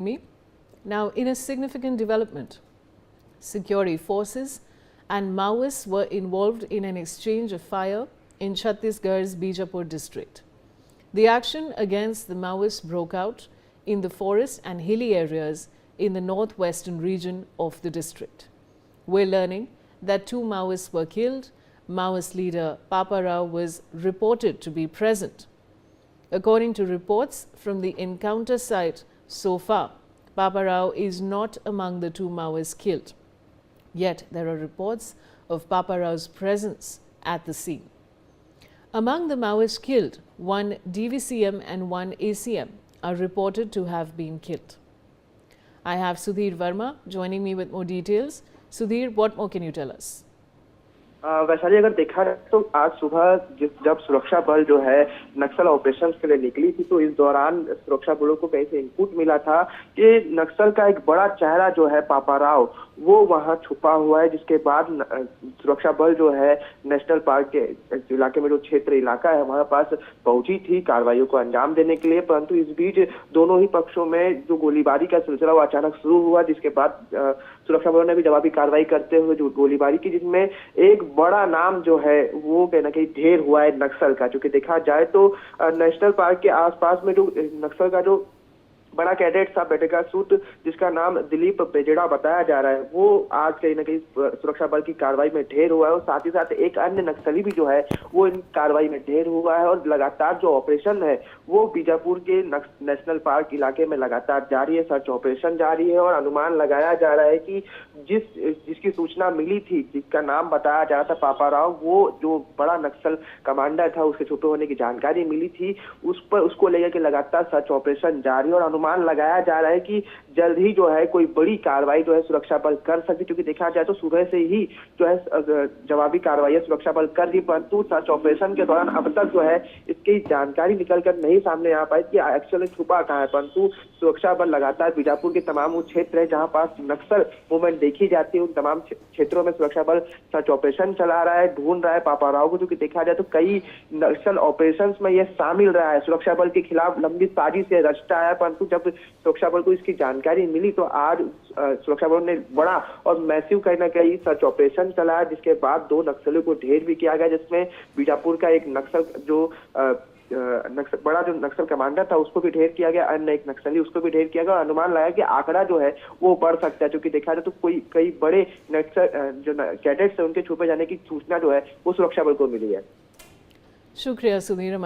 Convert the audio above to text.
me. Now, in a significant development, security forces and Maoists were involved in an exchange of fire in Chhattisgarh's Bijapur district. The action against the Maoists broke out in the forest and hilly areas in the northwestern region of the district. We're learning that 2 Maoists were killed. Maoist leader Papa Rao was reported to be present. According to reports from the encounter site so far, Papa Rao is not among the 2 Maoists killed. Yet there are reports of Papa Rao's presence at the scene. Among the Maoists killed, 1 DVCM and 1 ACM are reported to have been killed. I have Sudhir Verma joining me with more details. Sudhir, what more can you tell us? Vaishali, अगर देखा जाए तो आज सुबह जब सुरक्षा बल जो है नक्सल ऑपरेशन के लिए निकली थी, तो इस दौरान सुरक्षा बलों को कहीं से इनपुट मिला था कि नक्सल का एक बड़ा चेहरा जो है पापा राव वो वहां छुपा हुआ है, जिसके बाद सुरक्षा बल जो है नेशनल पार्क के इलाके में जो क्षेत्र इलाका है वहां पास पहुंची थी कार्रवाइयों को अंजाम देने के लिए। परंतु इस बीच दोनों ही पक्षों में जो गोलीबारी का सिलसिला वो अचानक शुरू हुआ, जिसके बाद सुरक्षा बलों ने भी जवाबी कार्रवाई करते हुए जो गोलीबारी की, जिसमें एक बड़ा नाम जो है वो कहीं ना कहीं ढेर हुआ है नक्सल का। क्योंकि देखा जाए तो नेशनल पार्क के आसपास में जो नक्सल का जो बड़ा कैडेट था बेटेगा सूट, जिसका नाम दिलीप बेजेड़ा बताया जा रहा है, वो आज कहीं ना कहीं सुरक्षा बल की कार्रवाई में ढेर हुआ है। और साथ ही साथ एक अन्य नक्सली भी जो है वो इन कार्रवाई में ढेर हुआ है। और लगातार जो ऑपरेशन है वो बीजापुर के नेशनल पार्क इलाके में लगातार जारी है, सर्च ऑपरेशन जारी है। और अनुमान लगाया जा रहा है कि जिसकी सूचना मिली थी, जिसका नाम बताया जा रहा था पापा राव, वो जो बड़ा नक्सल कमांडर था, उसके छुपे होने की जानकारी मिली थी, उसको लेकर के लगातार सर्च ऑपरेशन जारी है। और अनुमान लगाया जा रहा है कि जल्द ही जो है कोई बड़ी कार्रवाई जो है सुरक्षा बल कर सकती, क्योंकि देखा जाए तो सुबह से ही जो है जवाबी कार्रवाई सुरक्षा बल कर रही, परंतु सर्च ऑपरेशन के दौरान अब तक जो है इसकी जानकारी निकलकर नहीं सामने आ पाई कि एक्चुअली छुपा कहाँ है। परंतु सुरक्षा बल लगातार बीजापुर के तमाम वो क्षेत्र है जहां पास नक्सल मूवमेंट देखी जाती है, उन तमाम क्षेत्रों में सुरक्षा बल सर्च ऑपरेशन चला रहा है, ढूंढ रहा है पापा राव को। क्योंकि देखा जाए तो कई नक्सल ऑपरेशन में यह शामिल रहा है, सुरक्षा बल के खिलाफ लंबी साजिश से रचता है। परंतु जब सुरक्षा बल को इसकी जानकारी मिली तो आज सुरक्षा बलों ने बड़ा और मैसिव कहीं ना कहीं सर्च ऑपरेशन चलाया, जिसके बाद 2 नक्सलियों को ढेर भी किया गया, जिसमें बीजापुर का एक नक्सल जो बड़ा जो नक्सल कमांडर था उसको भी ढेर किया गया, अन्य एक नक्सली उसको भी ढेर किया गया। और अनुमान लगाया कि आंकड़ा जो है वो बढ़ सकता है, क्योंकि देखा जाए तो कई बड़े नक्सल जो कैडेट्स है उनके छुपे जाने की सूचना जो है वो सुरक्षा बल को मिली है। शुक्रिया सुधीर।